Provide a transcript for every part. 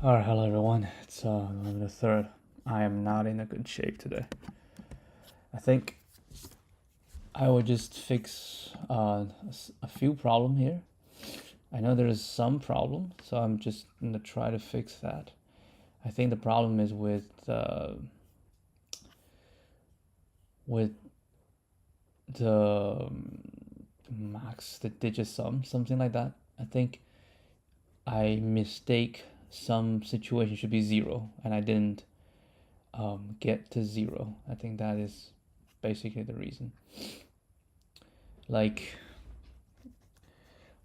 All right, hello everyone. It's November the 3rd. I am not in a good shape today. I think I will just fix a few problems here. I know there is some problem, so I'm just gonna try to fix that. I think the problem is with the max, the digit sum, something like that. I think I mistake some situation should be 0, and I didn't get to 0. I think that is basically the reason. Like,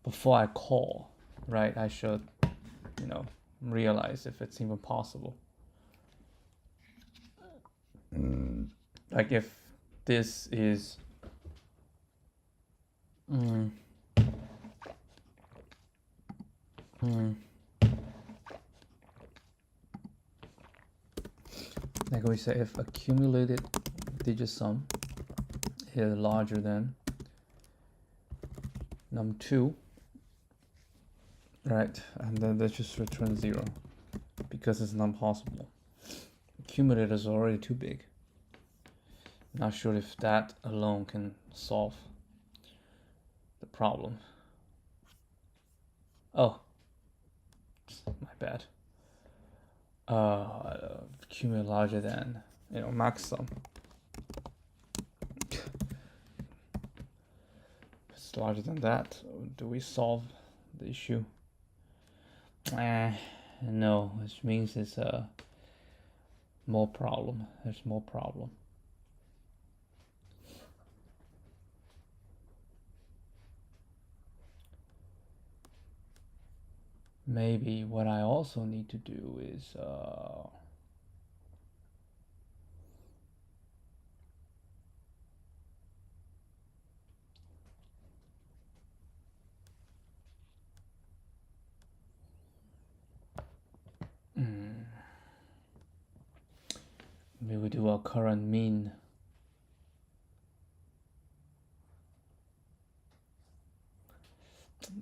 before I call, right, I should, realize if it's even possible. Like, if this is like we say, if accumulated digit sum is larger than num2, right, and then let's just return 0 because it's not possible. Accumulated is already too big. Not sure if that alone can solve the problem. Oh, my bad. Accumulate larger than, max sum. If it's larger than that, do we solve the issue? No, which means it's more problem. There's more problem. Maybe what I also need to do is maybe we do a current mean.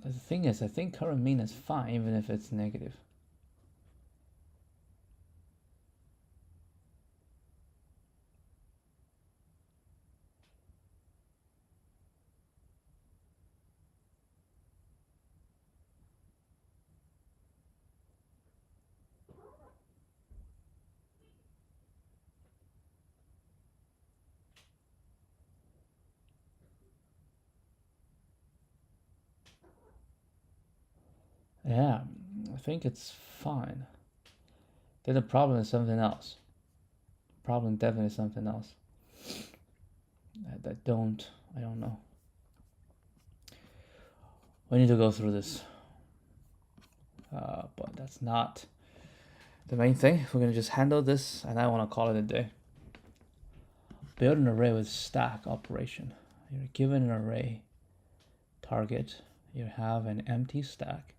The thing is, I think current mean is fine even if it's negative. Yeah, I think it's fine. Then the problem is something else. Problem definitely is something else. I don't know. We need to go through this. But that's not the main thing. We're gonna just handle this, and I want to call it a day. Build an array with stack operation. You're given an array target. You have an empty stack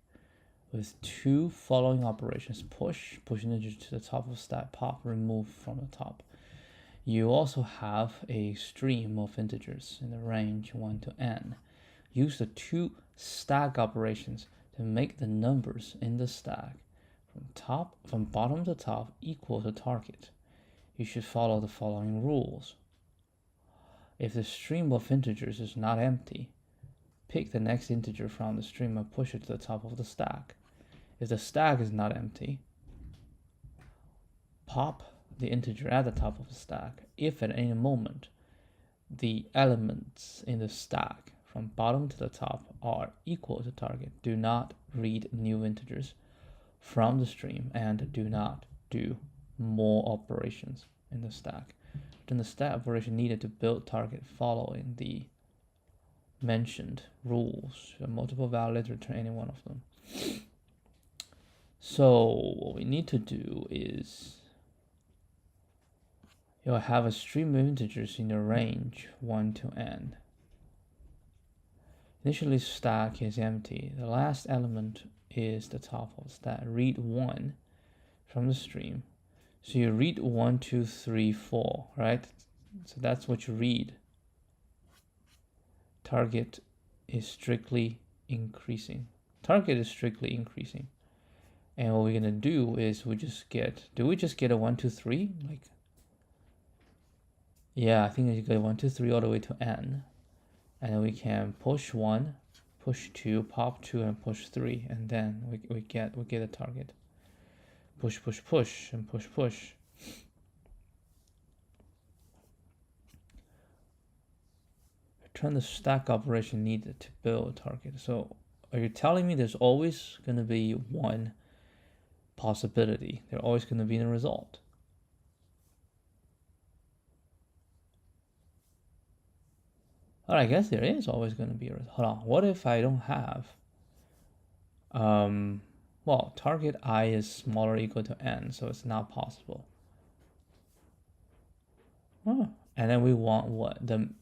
with two following operations: push integer to the top of stack, pop, remove from the top. You also have a stream of integers in the range 1 to n. Use the two stack operations to make the numbers in the stack from bottom to top equal to target. You should follow the following rules. If the stream of integers is not empty, pick the next integer from the stream and push it to the top of the stack. If the stack is not empty, pop the integer at the top of the stack. If at any moment the elements in the stack from bottom to the top are equal to target, do not read new integers from the stream and do not do more operations in the stack. Then the stack operation needed to build target following the mentioned rules. A multiple value, return any one of them. So what we need to do is you'll have a stream of integers in the range 1 to n. Initially stack is empty. The last element is the top of the stack. Read 1 from the stream. So you read 1, 2, 3, 4, right? So that's what you read. Target is strictly increasing. Target is strictly increasing. And what we're gonna do is do we just get a 1, 2, 3? Like, yeah, I think we go 1, 2, 3 all the way to n. And then we can push 1, push 2, pop 2, and push 3, and then we get a target. Push, push, push, and push, push. Return the stack operation needed to build a target. So are you telling me there's always going to be one possibility? There's always going to be a result. Well, I guess there is always going to be a result. Hold on. What if I don't have? Well, target I is smaller or equal to n, so it's not possible. Oh, and then we want what? In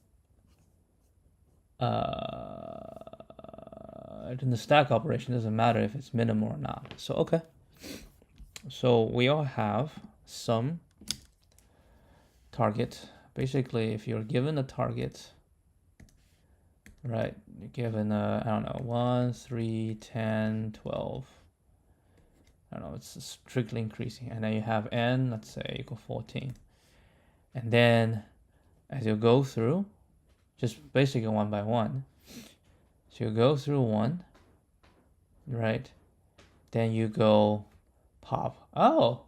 the stack operation, doesn't matter if it's minimal or not. So, okay. So we all have some target. Basically, if you're given a target, right, you're given a, I don't know, 1, 3, 10, 12. I don't know, it's strictly increasing. And then you have n, let's say, equal 14. And then as you go through, just basically one by one. So you go through one, right? Then you go pop. Oh,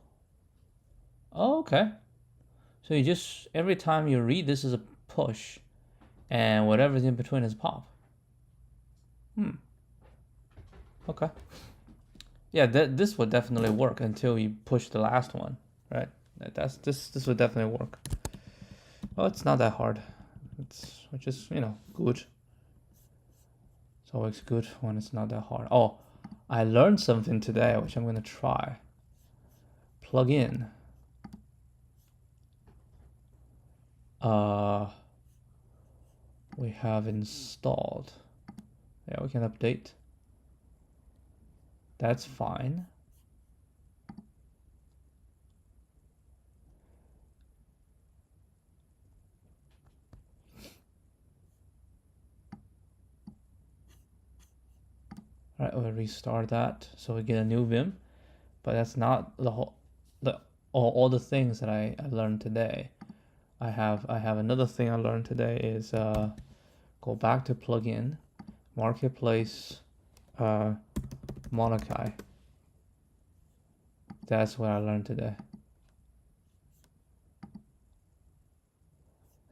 okay. So you just, every time you read this is a push, and whatever's in between is pop. Okay. Yeah, this would definitely work until you push the last one, right? This would definitely work. Well, it's not that hard. Which is, you know, good. It's always good when it's not that hard. Oh, I learned something today, which I'm gonna try. Plug in. We have installed. Yeah, we can update. That's fine. All right, we'll restart that so we get a new Vim, but that's not all the things that I learned today. I have another thing I learned today is go back to plugin, marketplace, Monakai. That's what I learned today.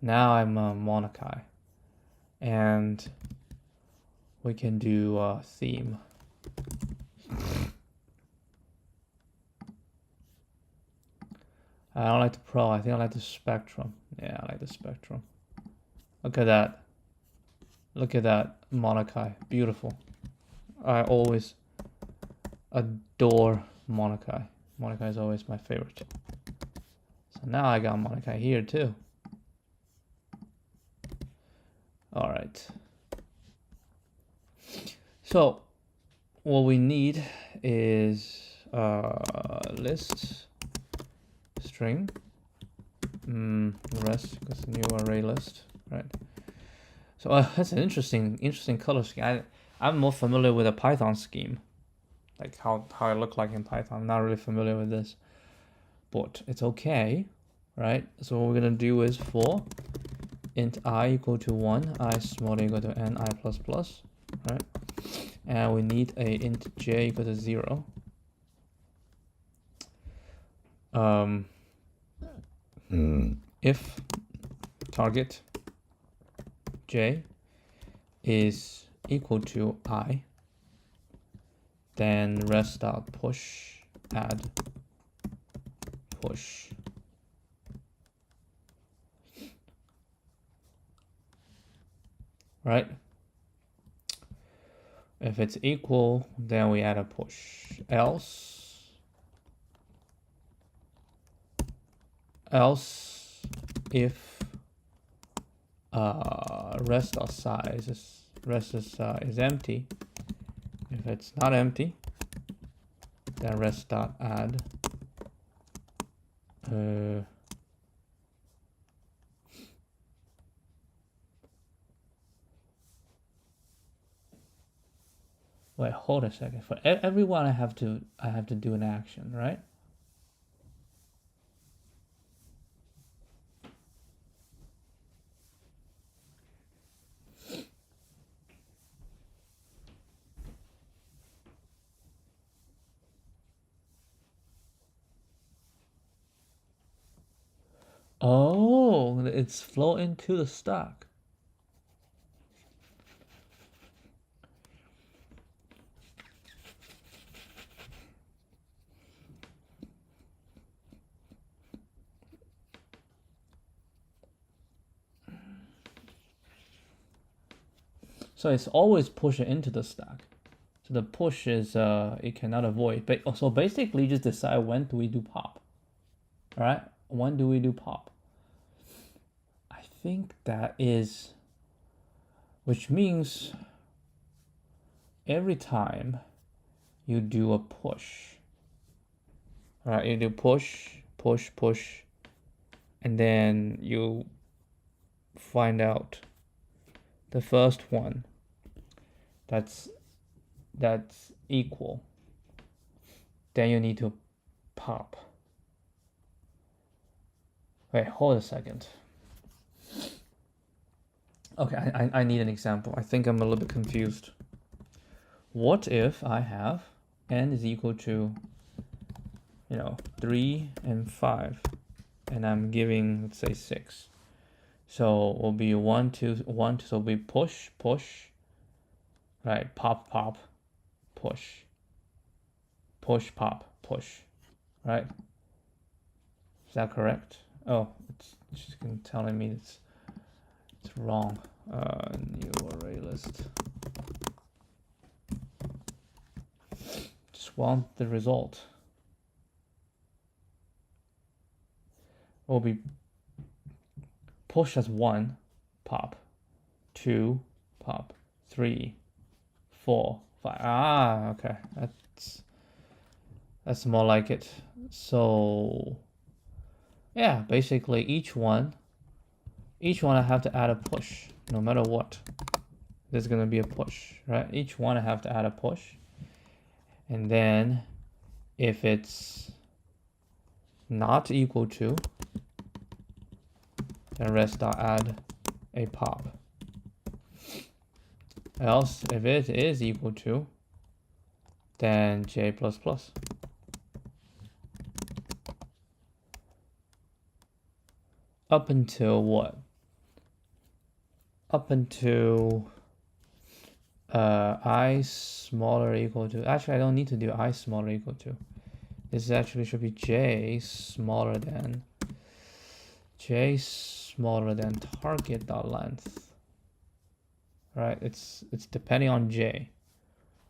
Now I'm Monakai, and we can do theme. I don't like the Pro. I think I like the Spectrum. Yeah, I like the Spectrum. Look at that. Look at that Monakai. Beautiful. I always adore Monakai. Monakai is always my favorite. So now I got Monakai here too. All right. So what we need is list string rest because new array list, right? So that's an interesting color scheme. I'm more familiar with a Python scheme, like how it look like in Python. I'm not really familiar with this, but it's okay, right? So what we're gonna do is for int I equal to 1, I small equal to n I plus plus, right? And we need a int j equal to 0. If target j is equal to I, then rest.push add push. Right? If it's equal, then we add a push. Else if rest.size is empty. If it's not empty, then rest.add Wait, hold a second. For everyone, I have to do an action, right? Oh, it's flow into the stack. So it's always pushing into the stack. So the push is it cannot avoid. But so basically, just decide when do we do pop. All right, when do we do pop? I think that is, which means every time you do a push. All right, you do push, push, push, and then you find out the first one that's equal, then you need to pop. Wait, hold a second. Okay, I need an example. I think I'm a little bit confused. What if I have n is equal to 3 and 5, and I'm giving, let's say, 6. So it will be 1, 2, 1, 2, so we push, push, right? Pop, pop, push, push, pop, push, right? Is that correct? Oh, it's just telling me it's wrong. New array list. Just want the result. It will be push as 1, pop, 2, pop, 3, 4, 5. Ah, okay. That's more like it. So yeah, basically each one I have to add a push, no matter what. There's gonna be a push, right? Each one I have to add a push. And then if it's not equal to, then rest I'll add a pop. Else, if it is equal to, then j++. Up until what? Up until I smaller or equal to, actually I don't need to do I smaller or equal to. This actually should be j smaller than target.length. Right, it's depending on j.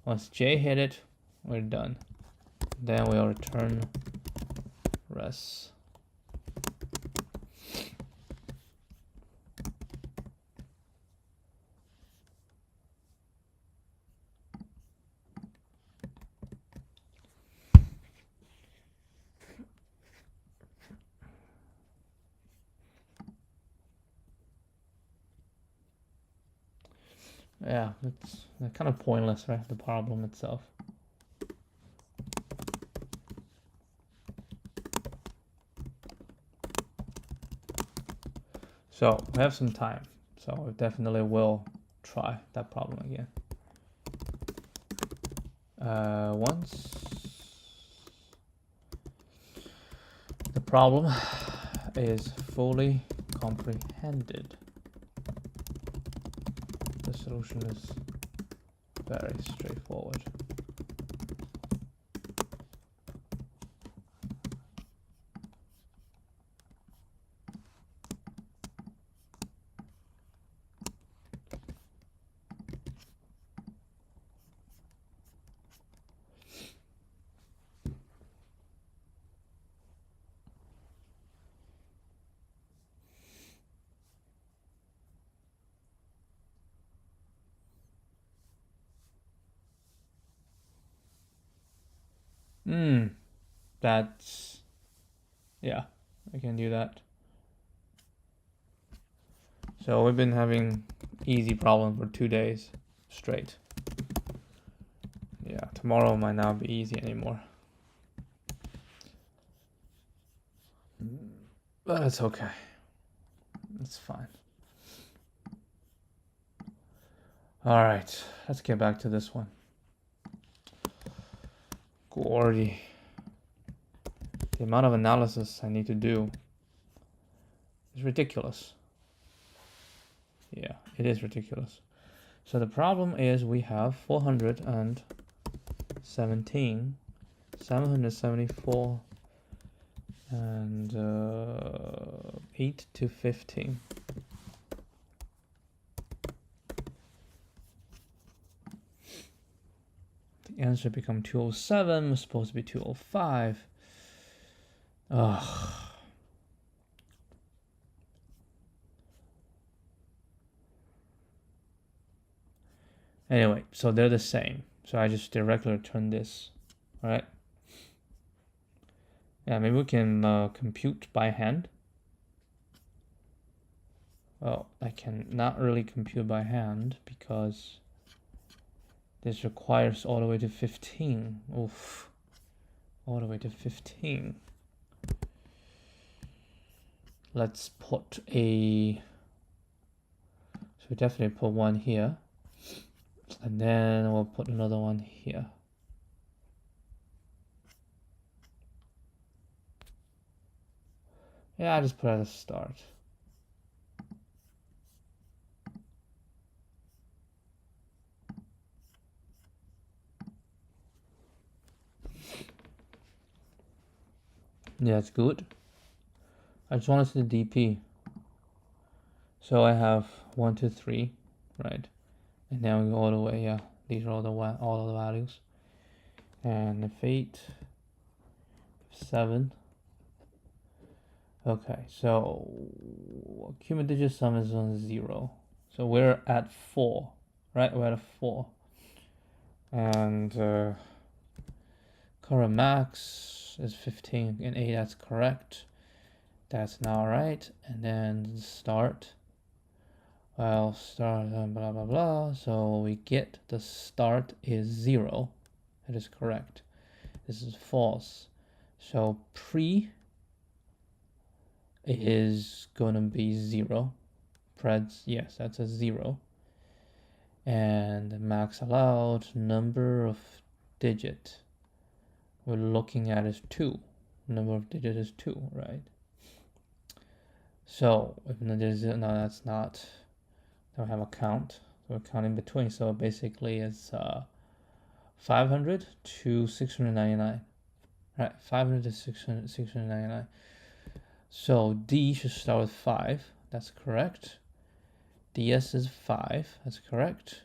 Once j hit it, we're done. Then we'll return res. Yeah, it's kind of pointless, right? The problem itself. So we have some time, so we definitely will try that problem again. Once the problem is fully comprehended, the solution is very straightforward. That's, yeah, I can do that. So we've been having easy problem for 2 days straight. yeah, tomorrow might not be easy anymore. But it's okay. It's fine. All right, let's get back to this one. Gordy. The amount of analysis I need to do is ridiculous. Yeah, it is ridiculous. So the problem is we have 417, 774, and 8 to 15. The answer become 207, was supposed to be 205. Ugh. Anyway, so they're the same. So I just directly return this, right? Yeah, maybe we can compute by hand. Well, I can not really compute by hand because this requires all the way to 15. Oof. All the way to 15. Let's put a... So we definitely put one here. And then we'll put another one here. Yeah, I just put it at the start. Yeah, it's good. I just want to see the DP. So I have 1, 2, 3, right? And now we go all the way. Yeah, these are all of the values. And if 8, 7. Okay, so cumulative digit sum is on 0. So we're at 4, right? We're at a 4. And current max is 15 and 8. That's correct. That's now right. And then start. Well, start blah blah blah. So we get the start is 0. That is correct. This is false. So pre is gonna be 0. Preds, yes, that's a 0. And max allowed number of digit we're looking at is 2. Number of digit is 2, right? So if there's no, that's not. Don't have a count. So we're counting between. So basically, it's 500 to 699. Right, 500 to 699. So D should start with 5. That's correct. DS is 5. That's correct.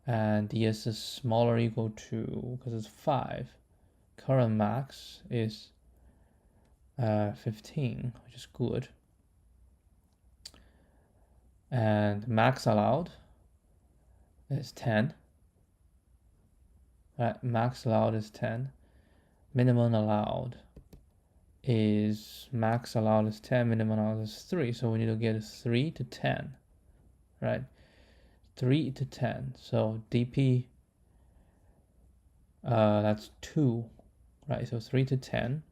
And DS is smaller or equal to, because it's 5. Current max is 15, which is good. And max allowed is 10. Right, max allowed is 10. Minimum allowed is max allowed is 10. Minimum allowed is 3. So we need to get 3 to 10. Right, 3 to 10. So DP, that's 2. Right, so 3 to 10.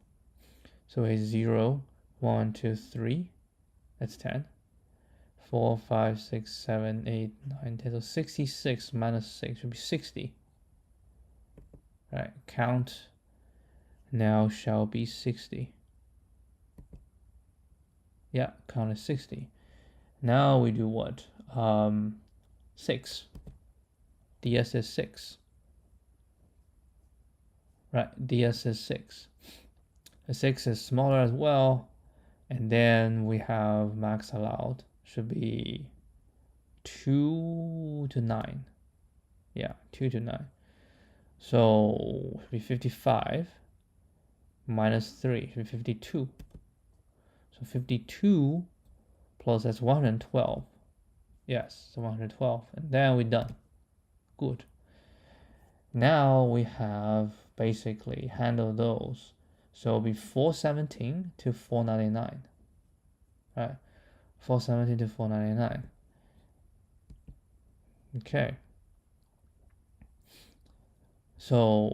So a 0, 1, 2, 3. That's 10. 4, 5, 6, 7, 8, 9, 10. So 66 minus 6 would be 60. Right, count now shall be 60. Yeah, count is 60. Now we do what? 6. DS is 6. Right, DS is 6. The 6 is smaller as well. And then we have max allowed. Should be 2 to 9. Yeah, 2 to 9. So should be 55 minus 3 should be 52. So 52 plus that's 112. Yes, so 112. And then we're done. Good. Now we have basically handled those. So it'll be 417 to 499. Right. 417 to 499. Okay. So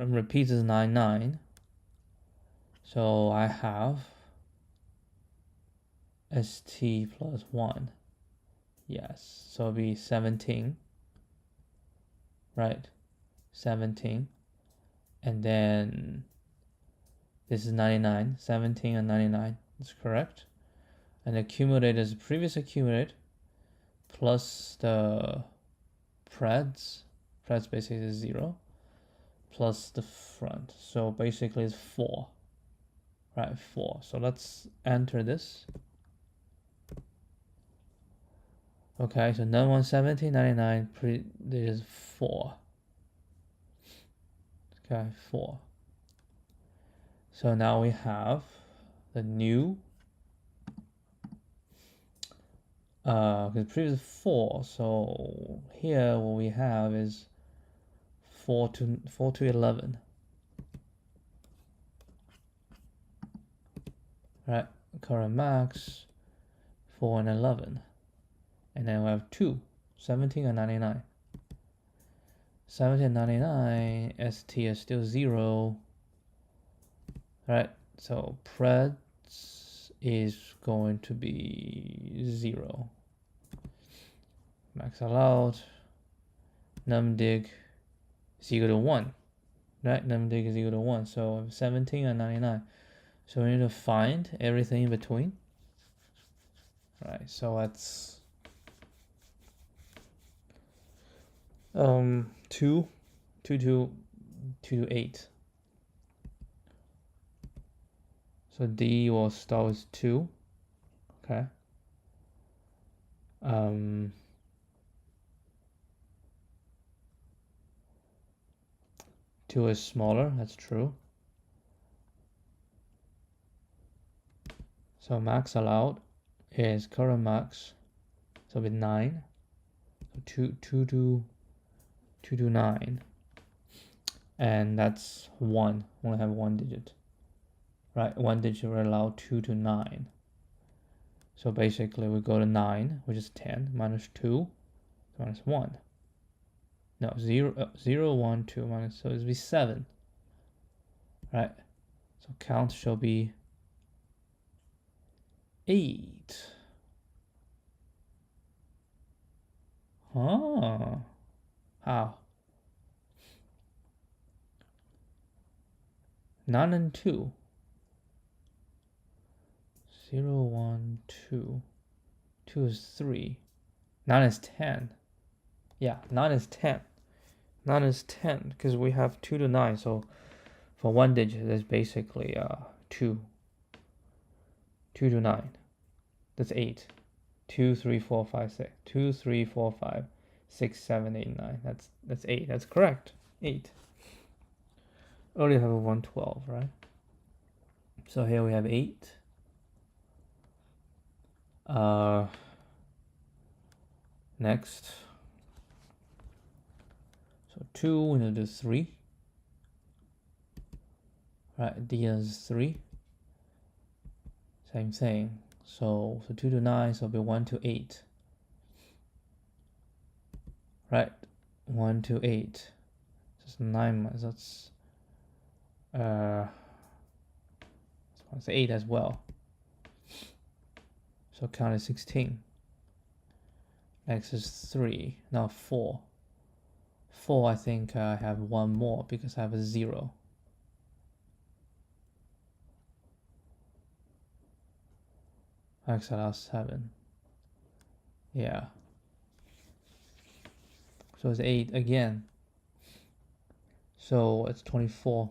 repeats is 99. So I have st plus 1. Yes, so it'll be 17, right? 17. And then this is 99. 17 and 99. That's correct. And accumulate is previous accumulate plus the preds. Preds basically is 0 plus the front. So basically it's 4. Right, 4. So let's enter this. Okay, so num1 17, 99, this is 4. Okay, 4. So now we have the new, because previous 4, so here what we have is 4 to 11. Right, current max, 4 and 11. And then we have 2, 17 and 99. 17 and 99, st is still 0. Right, so preds is going to be 0. Max allowed, numdig is equal to 1. Right, numdig is equal to 1. So 17 and 99. So we need to find everything in between. Right, so that's 2 to 8. So D will start with 2. Okay. 2 is smaller, that's true. So max allowed is current max. So with 9. So 2 to 9. And that's 1. We only have 1 digit. Right, 1 digit will allow 2 to 9. So basically we go to 9, which is 10, minus 2, minus 1. No, 0, 1, 2, minus, so it'll be 7. Right, so count shall be 8. Huh. How? 9 and 2. 0, 1, 2. 2 is 3. 9 is 10. Yeah, 9 is 10. 9 is 10 because we have 2 to 9. So for 1 digit, that's basically 2. 2 to 9. That's 8. 2, 3, 4, 5, 6. 2, 3, 4, 5, 6, 7, 8, 9. That's 8. That's correct. 8. Earlier have a 112, right? So here we have 8. Next. So 2, we're gonna do 3. Right, D is 3. Same thing. So 2 to 9, so it'll be 1 to 8. Right, 1 to 8. Just 9 months. That's 8 as well. So count is 16. Next is 3. Now 4. 4, I think I have 1 more because I have a 0. Max allowed 7. Yeah. So it's 8 again. So it's 24.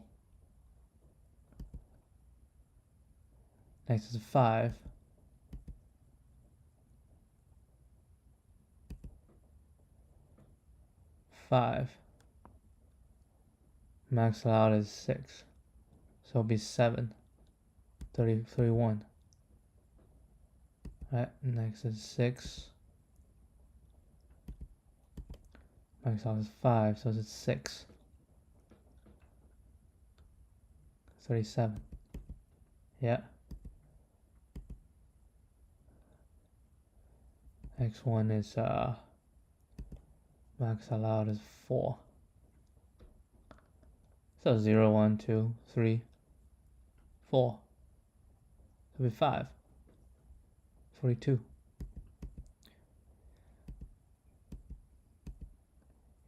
Next is 5. 5. Max allowed is 6. So it'll be 7. 31. Right, next is 6. Max allowed is 5, so it's 6. 37. Yeah. Next one is max allowed is 4. So 0, 1, 2, 3, 4. It'll be 5. 42.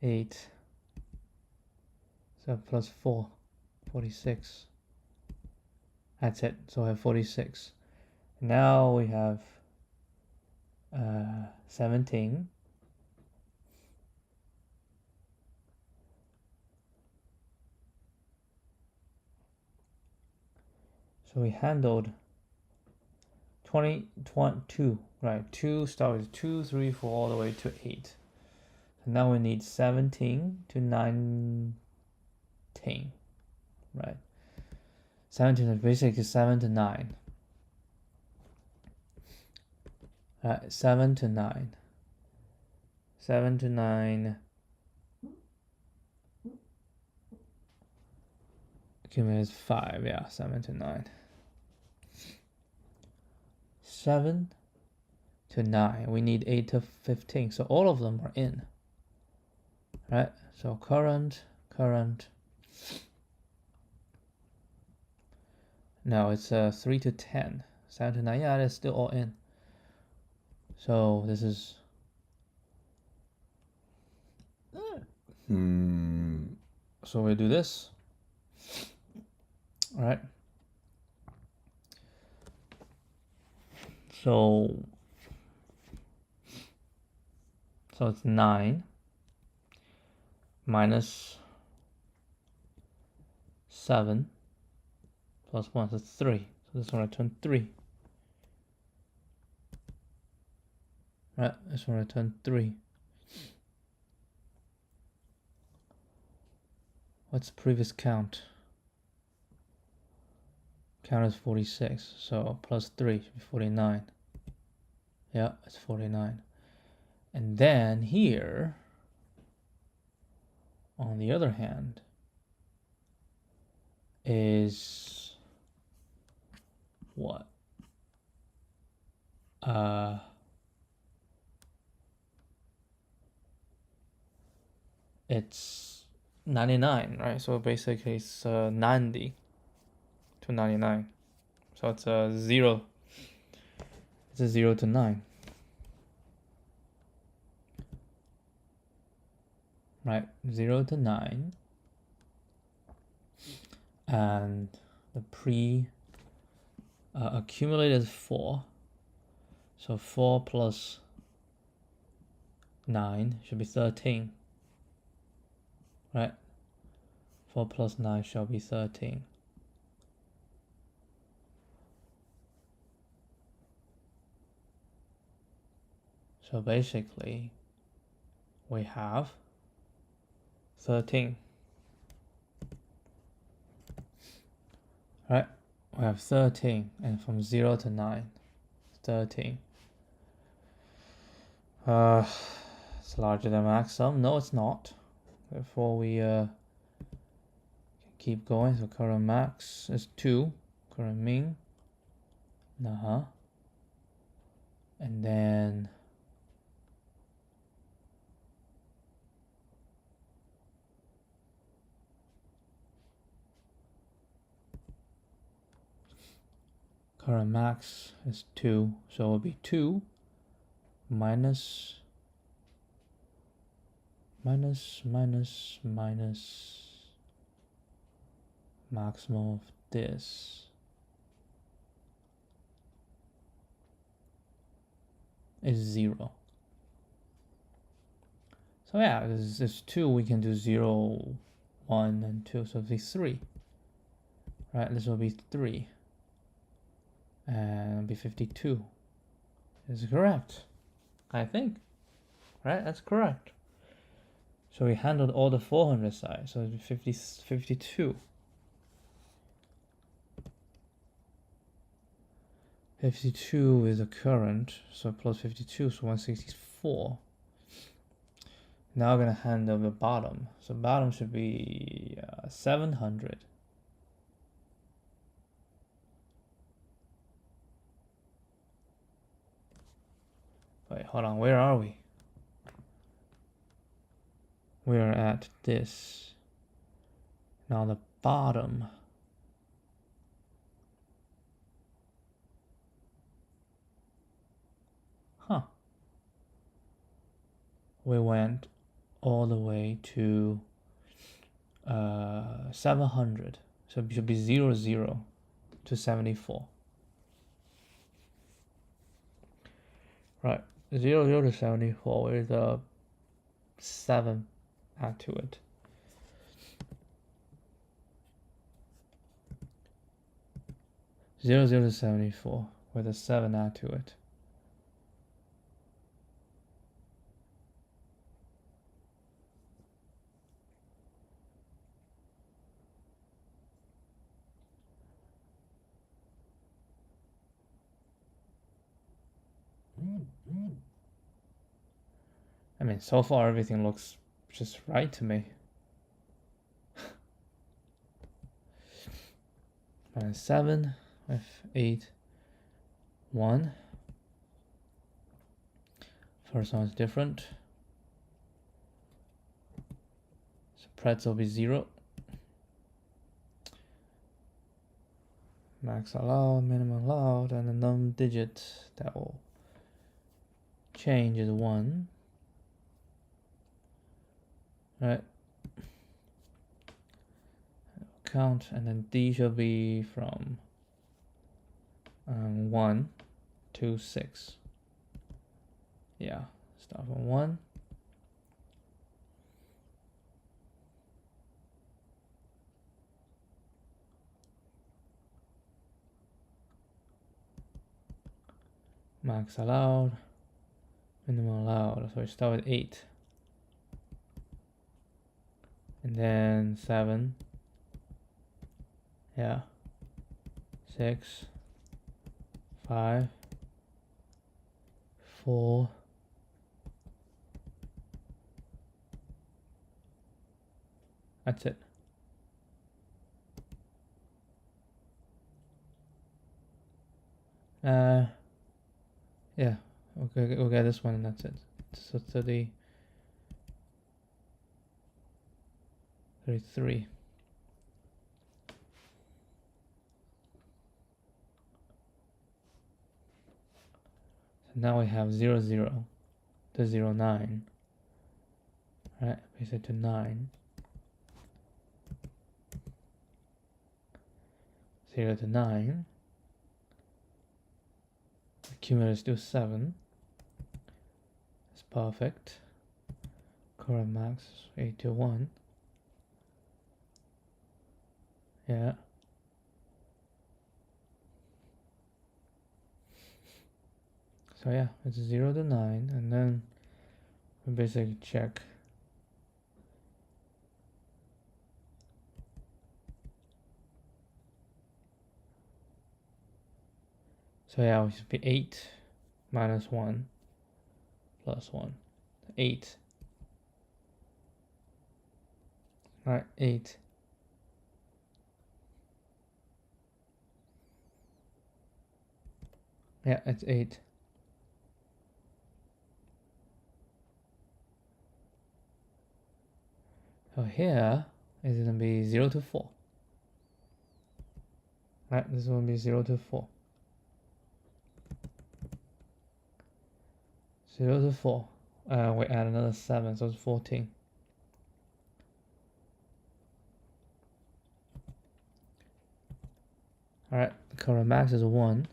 8. So plus 4. 46. That's it. So I have 46. Now we have 17. So we handled 22, right? 2 start with 2, 3, 4, all the way to 8. So now we need 17 to 19, right? 17 is basically 7 to 9. 7 to 9. 7 to 9. Accumulated is 5, yeah, 7 to 9. 7 to 9. We need 8 to 15. So all of them are in. Right? So current. No, it's 3 to 10. 7 to 9. Yeah, it's still all in. So this is. So we do this. All right. So it's 9 minus 7 plus 1, so it's 3. So this one return 3. Right, this one return 3. What's the previous count? Count is 46, so plus 3 should be 49. Yeah, it's 49. And then here, on the other hand, is what? It's 99, right? So basically it's 90 to 99. So it's a 0. It's a 0 to 9. Right, 0 to 9. And the accumulated is 4. So 4 plus 9 should be 13. Right? 4 plus 9 shall be 13. So basically, we have 13. Right? We have 13, and from 0 to 9, 13. It's larger than maximum. No, it's not. Therefore, we keep going. So current max is 2. Current min. And then current max is 2. So it will be 2 minus maximum of this is 0. So yeah, this is 2. We can do 0, 1, and 2. So it'll be 3. Right, this will be 3. And it'll be 52. This is correct, I think. Right, that's correct. So we handled all the 400 sides. So it'll be 52. 52 is the current, so plus 52, so 164. Now we're going to handle the bottom. So bottom should be 700. Wait, hold on, where are we? We are at this. Now the bottom. Huh. We went all the way to 700. So it should be 0, 0 to 74. Right, 0, 0 to 74 with a 7 add to it. Zero to 74 with a 7 add to it. I mean, so far everything looks just right to me. Minus 7 with 8, 1. First one is different. So pretzel will be 0. Max allowed, minimum allowed, and the num digit that will change is 1. Right. Count, and then D shall be from 1 to 6. Yeah, start from 1. Max allowed, minimum allowed. So we start with 8. And then 7. Yeah. 6. 5. 4. That's it. Yeah. Okay, we'll get this one and that's it. So 30. 33. So now we have 0, 0 to 0, 9. Right, paste it to 9. 0 to 9. Accumulator is still 7. It's perfect. Current max is 8 to 1. Yeah. So yeah, it's 0 to 9, and then we basically check. So yeah, it should be 8 minus 1 plus 1. 8. Alright, 8. Yeah, it's 8. So here is going to be 0 to 4. Right, this will be 0 to 4. 0 to 4. We add another 7, so it's 14. Alright, the current max is 1.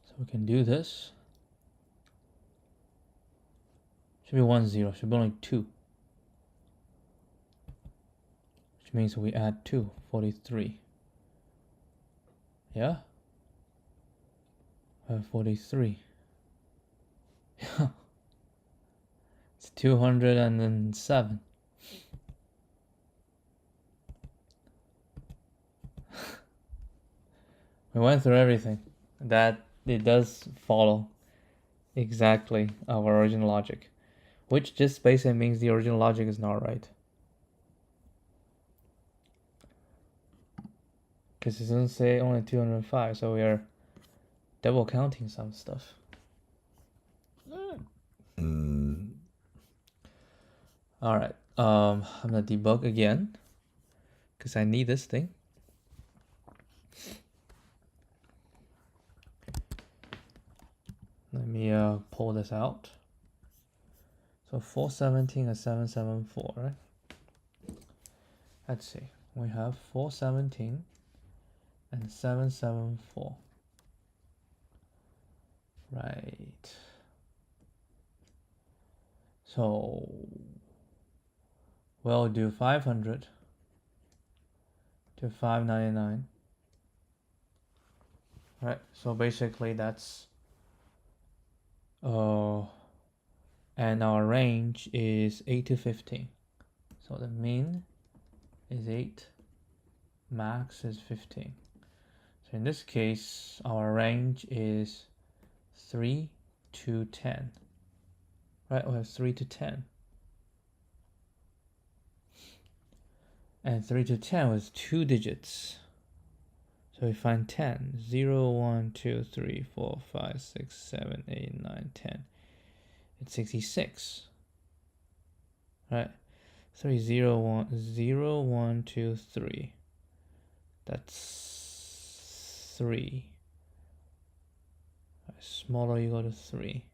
So we can do this. Should be 1, 0. Should be only 2. Which means we add 2, 43. Yeah? 43. Yeah. It's 207. We went through everything. That it does follow exactly our original logic. which just basically means the original logic is not right. Because it doesn't say only 205, so we are double counting some stuff. All right, I'm gonna debug again because I need this thing. Let me pull this out. So 417 and 774, right? Let's see. We have 417 and 774. Right. So we'll do 500 to 599. Right. So basically that's and our range is 8 to 15. So the mean is 8, max is 15. So in this case, our range is 3 to 10. Right, we have 3 to 10. And 3 to 10 was 2 digits. So we find 10. 0, 1, 2, 3, 4, 5, 6, 7, 8, 9, 10. It's 66. Right? 3, 0, 1, 0, 1, 2, 3. That's 3. Right, smaller you go to 3.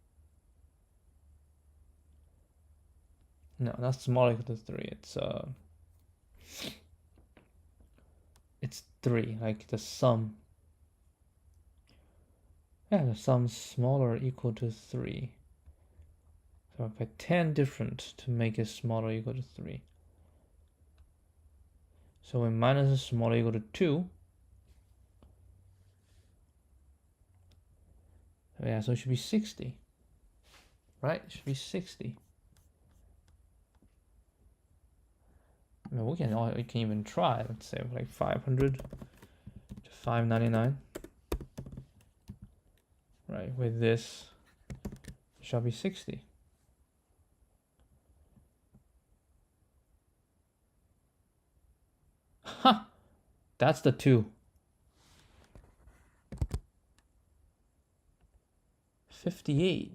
No, not smaller equal to 3. It's 3, like the sum. Yeah, the sum smaller equal to 3. So I've got 10 different to make it smaller equal to 3. So when minus is smaller equal to 2. Yeah, so it should be 60. Right? It should be 60. I mean, we can even try. Let's say like 500 to 599. Right, with this, it shall be 60. Ha! That's the 2. 58.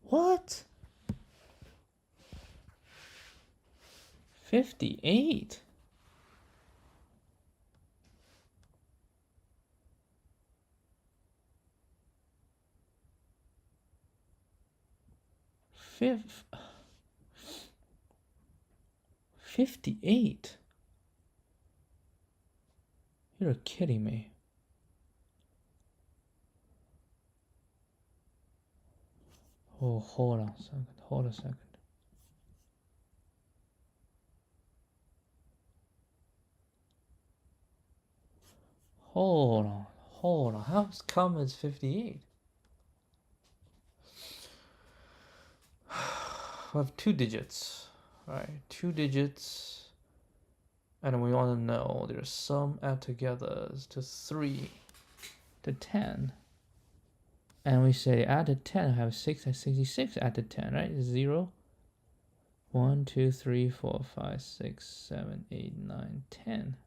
What? 58? Fifth. 58? You're kidding me. Oh, hold on a second. Hold a second. Hold on. Hold on. How come it's 58? We have 2 digits. Right, 2 digits. And we want to know their sum add together is to 3 to 10. And we say add to 10, I have 6 and 66 add to 10, right? 0, 1, 2, 3, 4, 5, 6, 7, 8, 9, 10.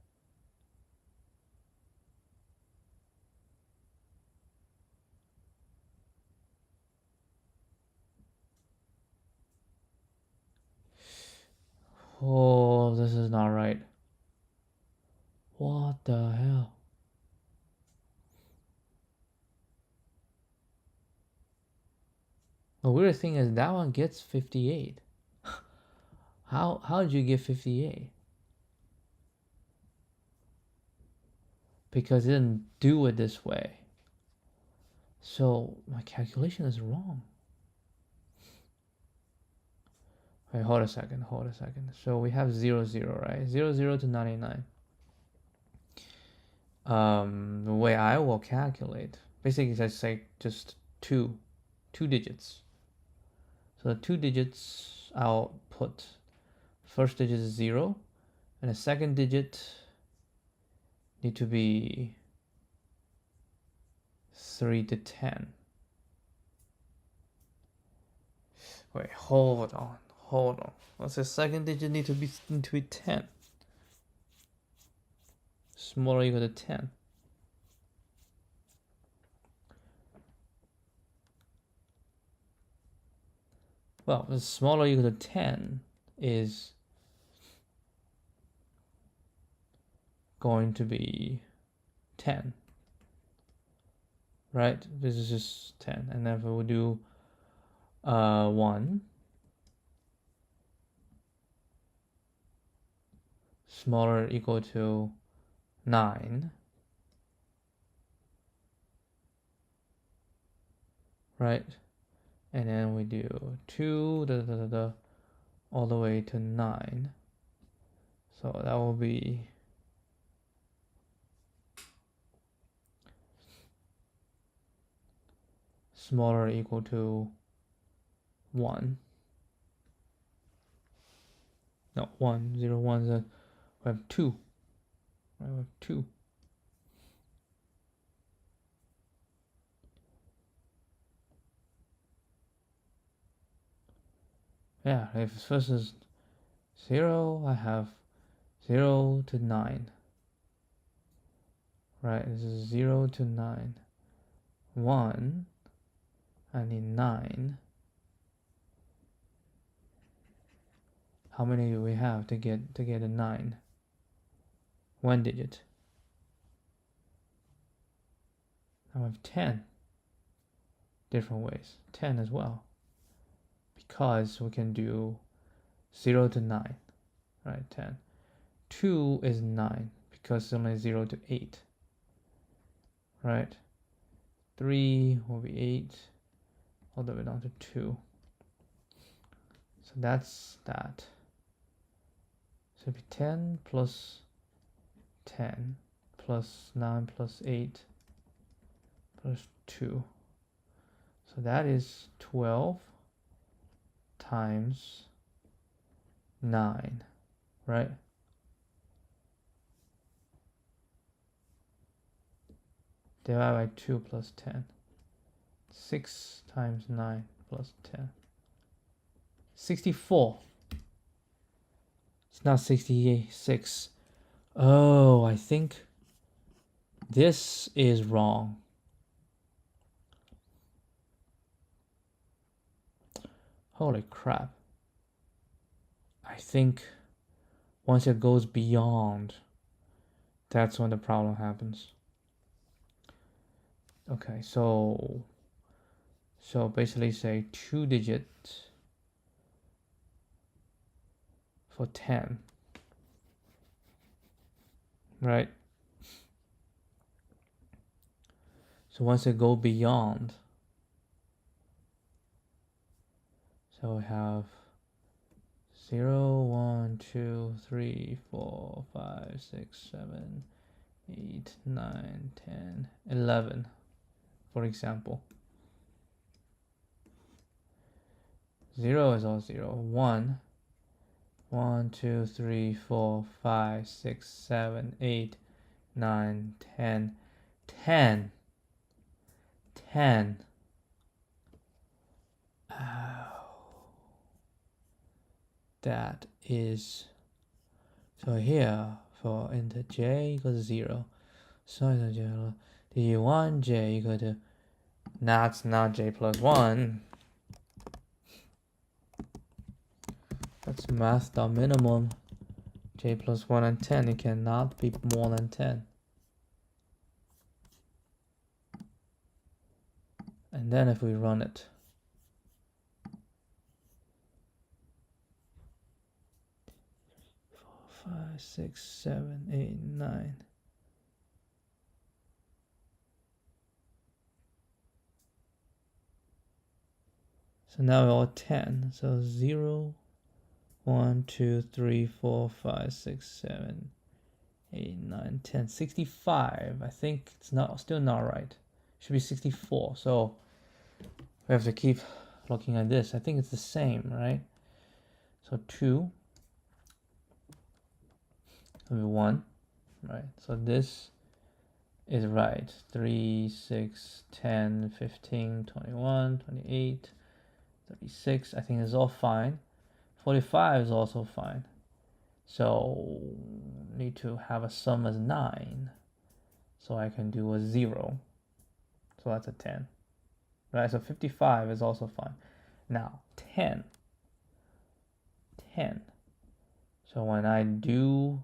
Oh, this is not right. What the hell? The weird thing is that one gets 58. How did you get 58? Because it didn't do it this way. So my calculation is wrong. Wait, hold a second. So we have 0, 0, right? 0, 0 to 99. The way I will calculate, basically I say just two digits. So the 2 digits I'll put, first digit is 0, and the second digit need to be 3 to 10. Wait, hold on. What's the second digit need to be 10? Smaller or equal to 10. Well, the smaller or equal to 10 is going to be 10. Right? This is just 10. And then we will do 1 smaller or equal to 9. Right? And then we do 2 all the way to 9. So that will be smaller or equal to 1. No, 1, 0, 1, we have 2. Right, we have 2. Yeah, if first is 0, I have 0 to 9. Right, this is 0 to 9. 1, I need 9. How many do we have to get a 9? 1 digit. I have 10 different ways. 10 as well. Because we can do 0 to 9. Right, 10. 2 is 9 because it's only 0 to 8. Right? 3 will be 8 all the way down to 2. So that's that. So it'd be 10 plus 10 plus 9 plus 8 plus 2. So that is 12 times 9, right? Divided by 2 plus 10. 6 times 9 plus 10. 64. It's not 66. Oh, I think this is wrong. Holy crap. I think once it goes beyond, that's when the problem happens. Okay, so basically say 2 digits for 10, right? So once it go beyond, so we have 0, 1, 2, 3, 4, 5, 6, 7, 8, 9, 10, 11, for example. 0 is all 0. 1, 1, 2, 3, 4, 5, 6, 7, 8, 9, 10, 10. 10. That is, so here for enter j equals 0. So d1 j equal to, that's not j plus 1. That's math.minimum. J plus 1 and 10. It cannot be more than 10. And then if we run it, 4, 5, 6, 7, 8, 9. So now we're all 10. So 0, 1, 2, 3, 4, 5, 6, 7, 8, 9, 10. 65. I think it's still not right. It should be 64. So we have to keep looking at this. I think it's the same, right? So 2 will be 1, right? So this is right. 3, 6, 10, 15, 21, 28, 36, I think is all fine. 45 is also fine. So need to have a sum as 9. So I can do a 0. So that's a 10. Right, so 55 is also fine. Now 10. So when I do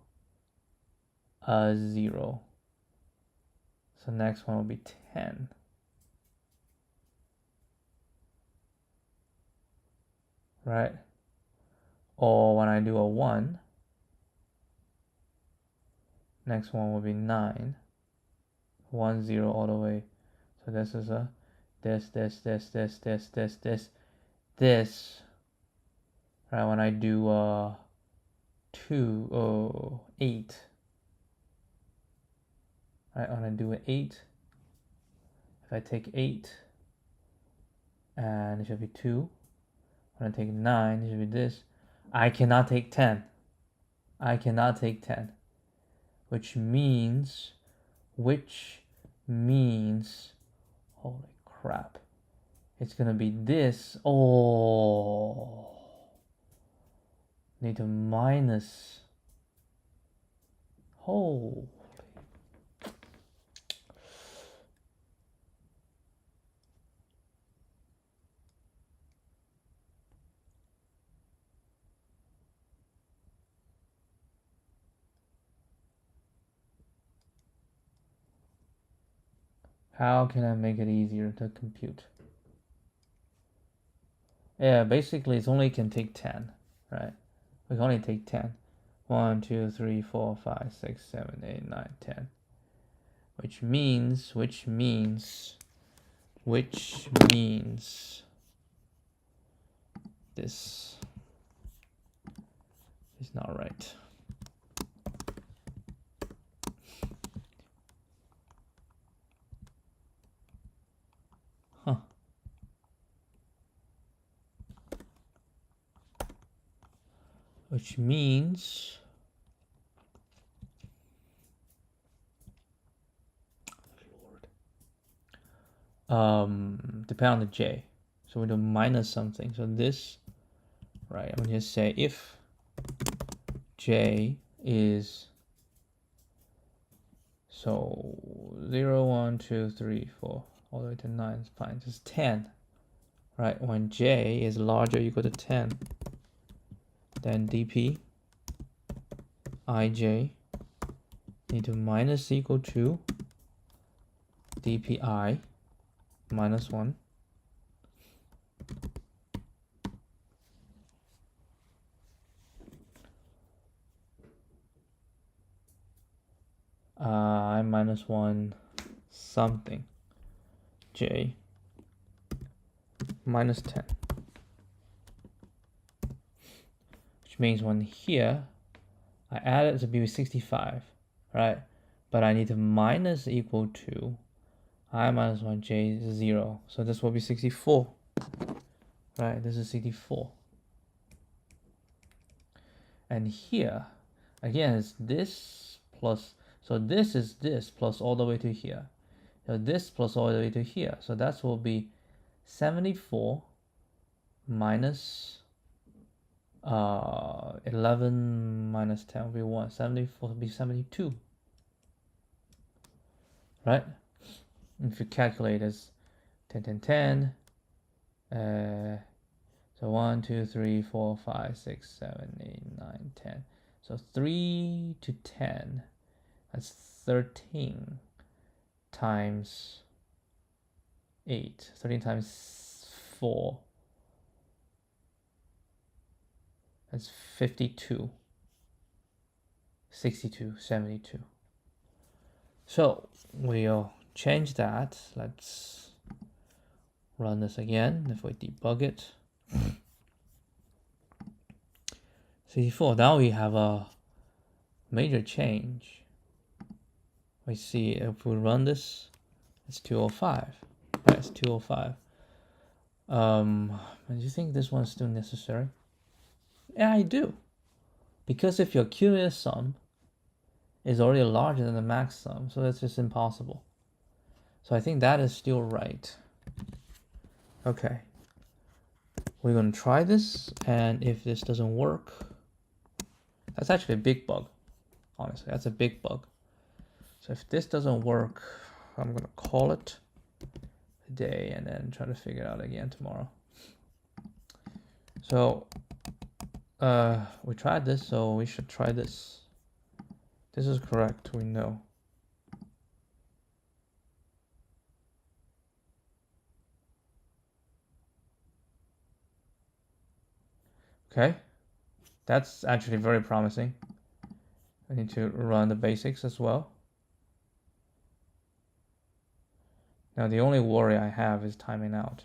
a 0, so next one will be 10. Right? Or when I do a 1, next one will be 9. 1, 0 all the way. So this is a this. Right, when I do 8. Right, when I do an 8, if I take 8, and it should be 2. When I take 9, it should be this. I cannot take 10. Which means, holy crap, it's gonna be this. Oh, need to minus. Holy. How can I make it easier to compute? Yeah, basically it's only can take 10, right? We can only take 10. 1, 2, 3, 4, 5, 6, 7, 8, 9, 10. Which means this is not right. Huh. Which means depend on the j. So we do minus something. So this, right, I'm gonna just say if j is so 0, 1, 2, 3, 4, all the way to 9 is fine. Just 10. Right, when j is larger equal to 10, then dp ij need to minus equal to dpi minus 1 I minus 1 something j minus 10, which means when here I add it to be 65, right? But I need to minus equal to I minus 1 j 0, so this will be 64, right? This is 64. And here again it's this plus, so this is this plus all the way to here, so this plus all the way to here, so that will be 74 minus 11 minus 10 will be 1. 74 will be 72, right? If you calculate as 10 10 10, so 1 2 3 4 5 6 7 8 9 10, so 3 to 10, that's 13 times 8, 13 times 4, that's 52, 62, 72. So we'll change that. Let's run this again. If we debug it, 64. Now we have a major change. We see if we run this, it's 205. Right, it's 205. Do you think this one's still necessary? Yeah, I do. Because if your cumulative sum is already larger than the max sum, so that's just impossible. So I think that is still right. Okay. we're gonna try this, and if this doesn't work, that's actually a big bug. Honestly, that's a big bug. So if this doesn't work, I'm gonna call it a day and then try to figure it out again tomorrow. So we tried this, so we should try this. This is correct, we know. Okay, that's actually very promising. I need to run the basics as well. Now the only worry I have is timing out.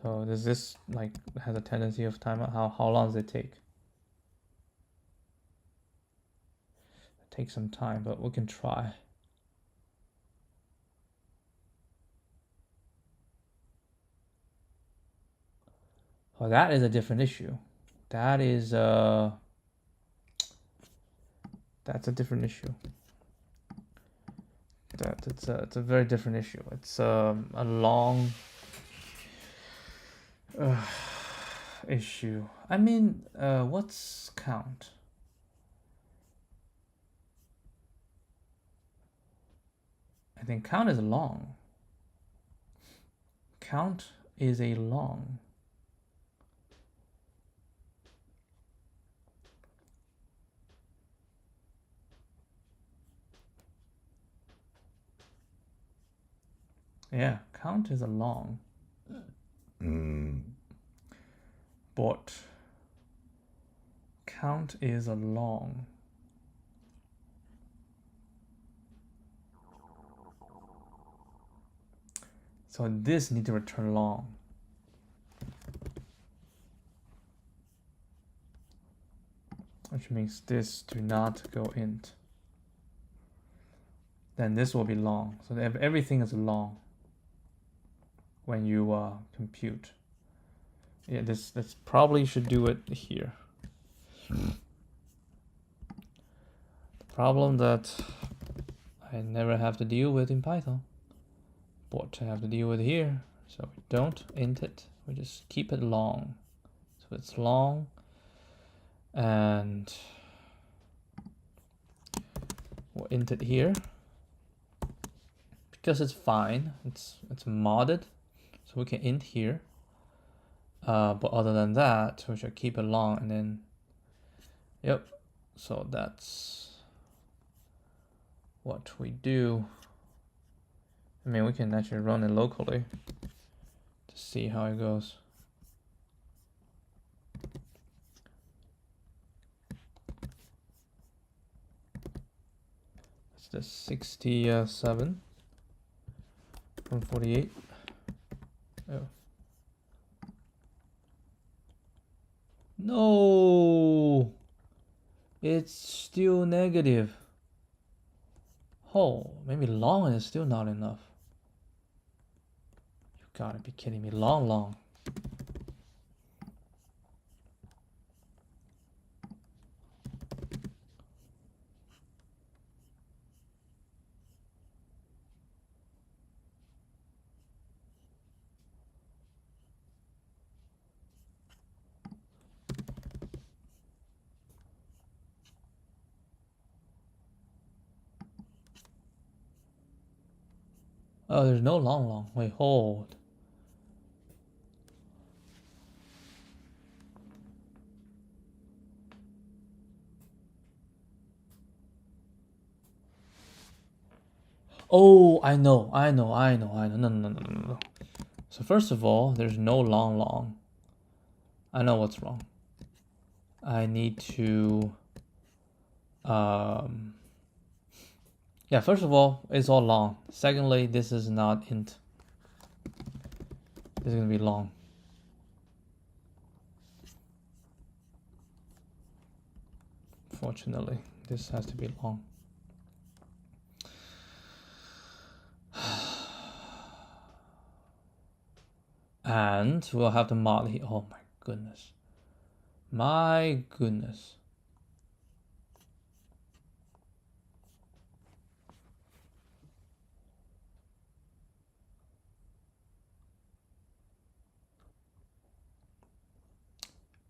So does this like has a tendency of timeout? How long does it take? It takes some time, but we can try. Oh, that is a different issue. That is that's a different issue. It's a very different issue. It's a long issue. I mean, what's count? I think count is long. Count is a long. Yeah, count is a long. But count is a long. So this need to return long. Which means this do not go int. Then this will be long. So everything is long when you compute. Yeah, this probably should do it here. The problem that I never have to deal with in Python, but I have to deal with here. So we don't int it, we just keep it long. So it's long, and we'll int it here because it's fine. It's modded, so we can int here. But other than that, we should keep it long, and then yep. So that's what we do. I mean, we can actually run it locally to see how it goes. It's the 67 from 48. Oh. No, it's still negative. Oh, maybe long is still not enough. You gotta be kidding me. Long. Oh, there's no long. Wait, hold. Oh, I know. No. So first of all, there's no long. I know what's wrong. I need to, yeah, first of all, it's all long. Secondly, this is not int. This is gonna be long. Fortunately, this has to be long. And we'll have the mod here. Oh my goodness. My goodness.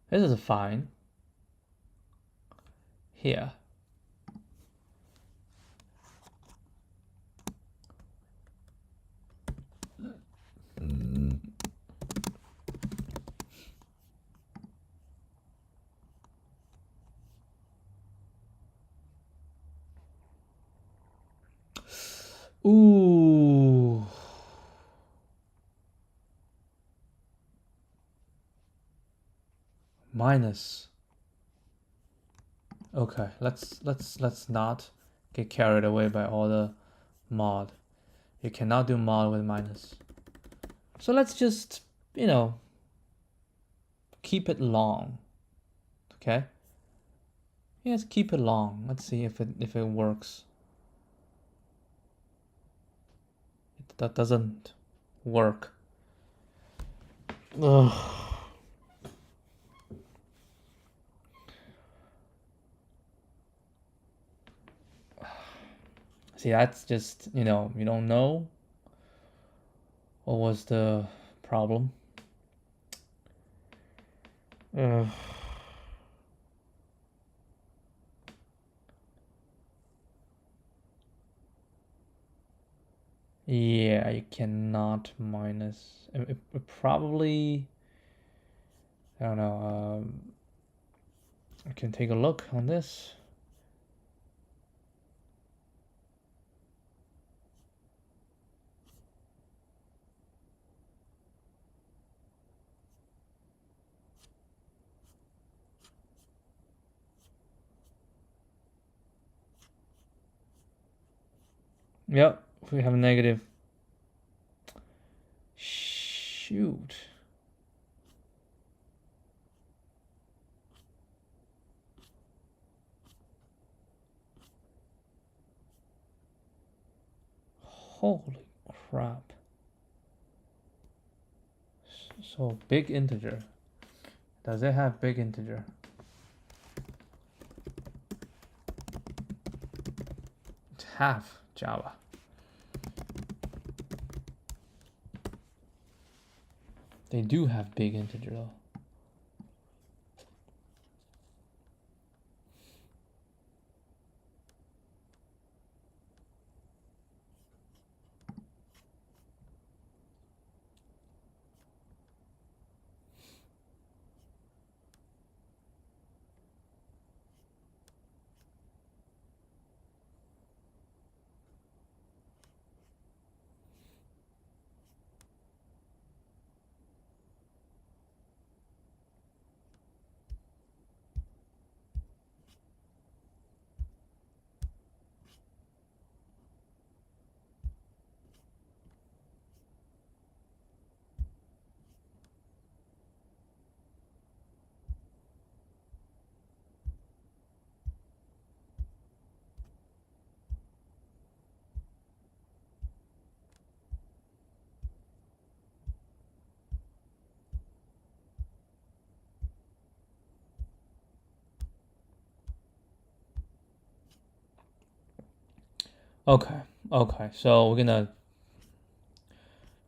This is fine. Here. Ooh. Minus. Okay, let's not get carried away by all the mod. You cannot do mod with minus. So let's just, you know, keep it long. Okay? Yes, keep it long. Let's see if it works. That doesn't work. Ugh. See, that's just, you know, you don't know what was the problem. Ugh. Yeah, you cannot minus. It probably, I don't know. I can take a look on this. Yep, we have a negative. Shoot. Holy crap. So BigInteger. Does it have BigInteger? It have Java. They do have BigInteger though. Okay, okay, so we're gonna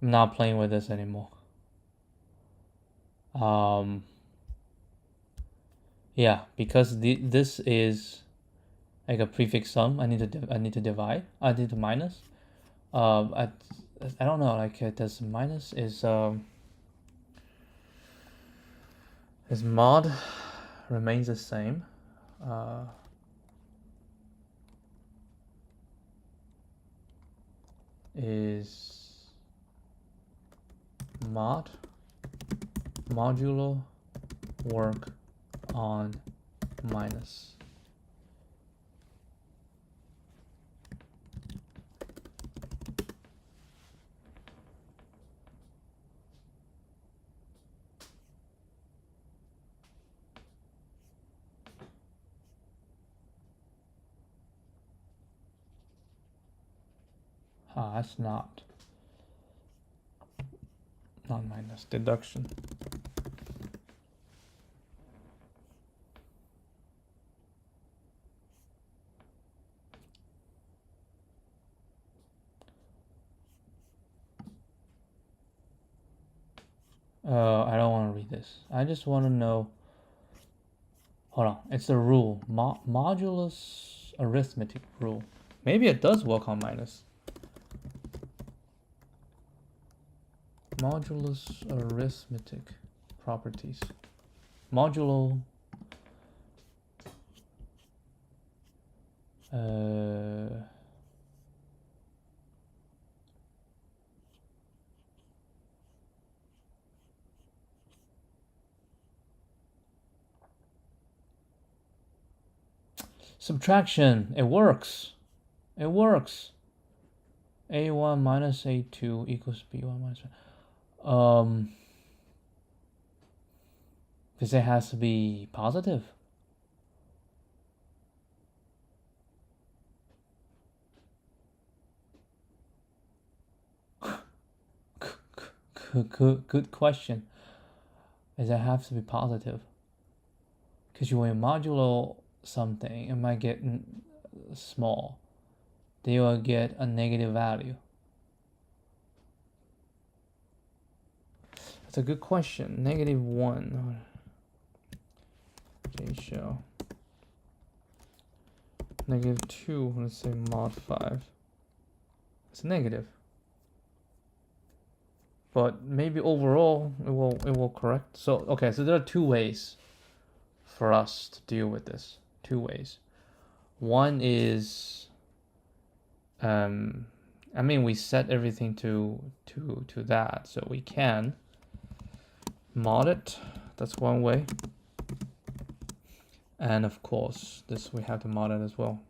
not playing with this anymore. Yeah, because this is like a prefix sum. I need to divide. I need to minus. I don't know. Like does minus is mod remains the same. Is mod modulo work on minus. That's not minus deduction. I don't want to read this. I just want to know hold on, it's the rule, modulus arithmetic rule. Maybe it does work on minus. Modulus arithmetic properties. Modulo subtraction, it works. It works. A1 minus A2 equals B1 minus because it has to be positive. Good question. Does it have to be positive? Because when you modulo something, it might get small. They will get a negative value. That's a good question. -1. Okay, show. -2, let's say mod 5. It's negative. But maybe overall it will correct. So okay, so there are two ways for us to deal with this. Two ways. One is I mean we set everything to that, so we can mod it. That's one way. And of course, this we have to mod it as well.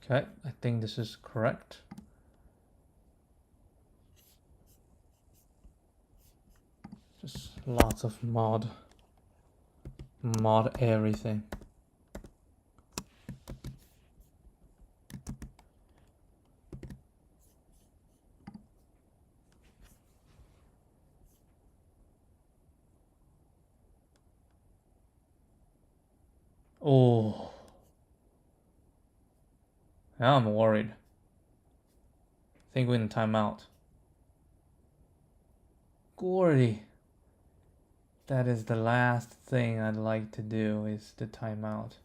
Okay, I think this is correct. Just lots of mod everything. Oh, now I'm worried. I think we're in timeout. Gordy, that is the last thing I'd like to do, is the timeout.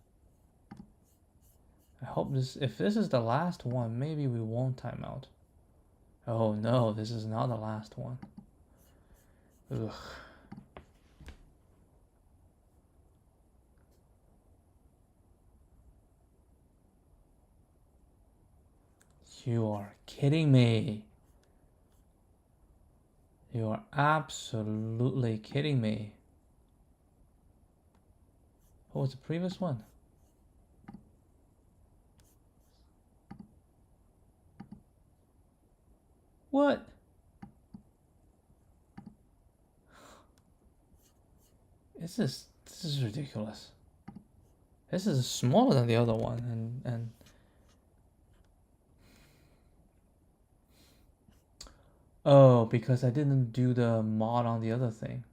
I hope this, if this is the last one, maybe we won't timeout. Oh no, this is not the last one. Ugh. You are kidding me. You are absolutely kidding me. What was the previous one? What? This is ridiculous. This is smaller than the other one, and oh, because I didn't do the mod on the other thing.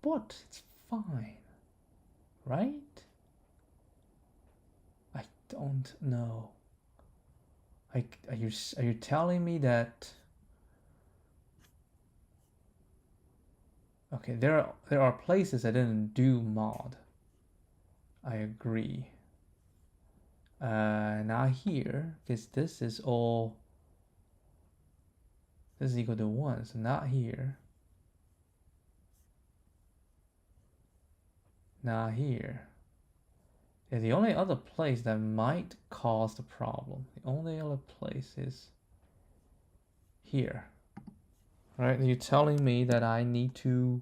But it's fine, right? I don't know. Are you telling me that? Okay, there are places I didn't do mod. I agree. Not here, because this is all. This is equal to 1, so not here. Not here. Yeah, the only other place that might cause the problem, the only other place is here. Right? You're telling me that I need to,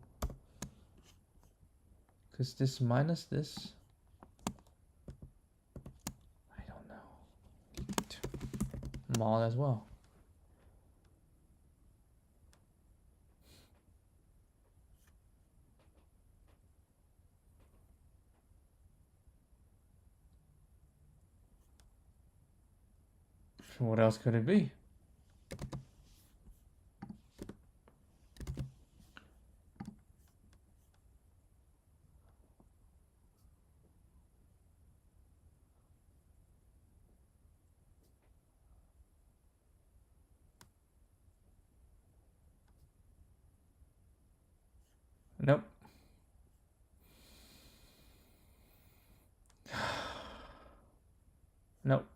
because this minus this, I don't know, mod as well. What else could it be? Nope. Nope.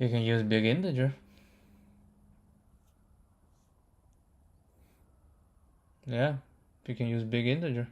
You can use BigInteger. Yeah, you can use BigInteger.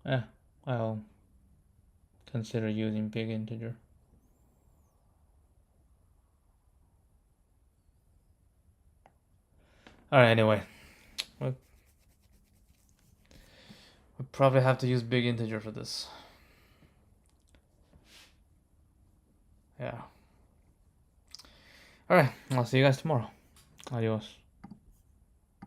Yeah, I'll consider using BigInteger. Alright, anyway. We'll probably have to use BigInteger for this. Yeah. Alright, I'll see you guys tomorrow. Adios.